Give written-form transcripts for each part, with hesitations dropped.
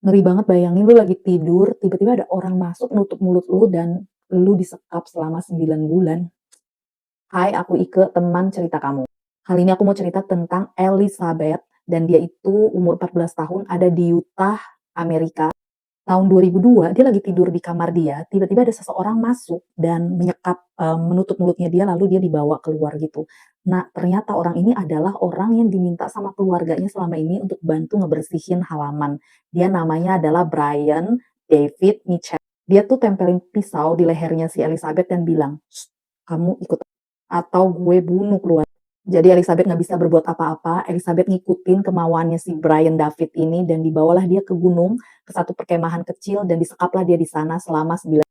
Ngeri banget bayangin lu lagi tidur, tiba-tiba ada orang masuk nutup mulut lu dan lu disekap selama 9 bulan. Hai, aku Ike, teman cerita kamu. Kali ini aku mau cerita tentang Elizabeth dan dia itu umur 14 tahun ada di Utah, Amerika. Tahun 2002 dia lagi tidur di kamar dia, tiba-tiba ada seseorang masuk dan menyekap, menutup mulutnya dia lalu dia dibawa keluar gitu. Nah, ternyata orang ini adalah orang yang diminta sama keluarganya selama ini untuk bantu ngebersihin halaman. Dia namanya adalah Brian David Mitchell. Dia tuh tempelin pisau di lehernya si Elizabeth dan bilang, "Shh, kamu ikut atau gue bunuh keluarga." Jadi Elizabeth nggak bisa berbuat apa-apa, Elizabeth ngikutin kemauannya si Brian David ini dan dibawalah dia ke gunung, ke satu perkemahan kecil dan disekaplah dia di sana selama 9.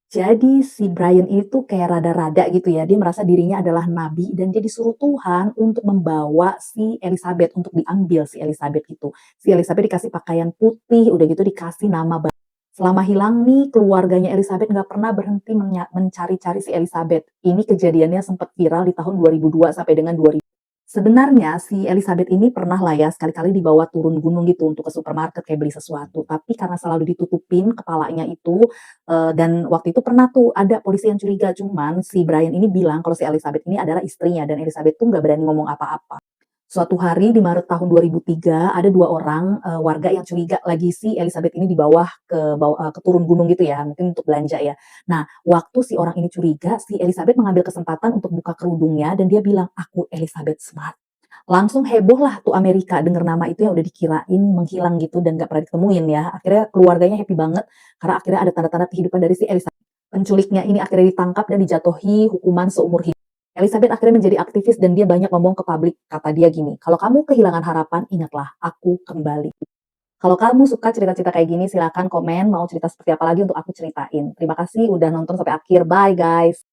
Jadi si Brian itu kayak rada-rada gitu ya, dia merasa dirinya adalah nabi dan dia disuruh Tuhan untuk membawa si Elizabeth, untuk diambil si Elizabeth itu. Si Elizabeth dikasih pakaian putih, udah gitu dikasih nama baru. Selama hilang nih, keluarganya Elizabeth nggak pernah berhenti mencari-cari si Elizabeth. Ini kejadiannya sempat viral di tahun 2002 sampai dengan 2000. Sebenarnya si Elizabeth ini pernah lah ya sekali-kali dibawa turun gunung gitu untuk ke supermarket kayak beli sesuatu, tapi karena selalu ditutupin kepalanya itu, dan waktu itu pernah tuh ada polisi yang curiga, cuman si Brian ini bilang kalau si Elizabeth ini adalah istrinya dan Elizabeth tuh nggak berani ngomong apa-apa. Suatu hari di Maret tahun 2003 ada 2 orang, warga yang curiga lagi si Elizabeth ini di bawah ke turun gunung gitu ya, mungkin untuk belanja ya. Nah, waktu si orang ini curiga, si Elizabeth mengambil kesempatan untuk buka kerudungnya dan dia bilang, "Aku Elizabeth Smart." Langsung heboh lah tuh Amerika denger nama itu yang udah dikirain menghilang gitu dan nggak pernah ditemuin ya. Akhirnya keluarganya happy banget karena akhirnya ada tanda-tanda kehidupan dari si Elizabeth. Penculiknya ini akhirnya ditangkap dan dijatuhi hukuman seumur hidup. Elizabeth akhirnya menjadi aktivis dan dia banyak ngomong ke publik. Kata dia gini, "Kalau kamu kehilangan harapan, ingatlah, aku kembali." Kalau kamu suka cerita-cerita kayak gini, silakan komen mau cerita seperti apa lagi untuk aku ceritain. Terima kasih udah nonton sampai akhir. Bye guys.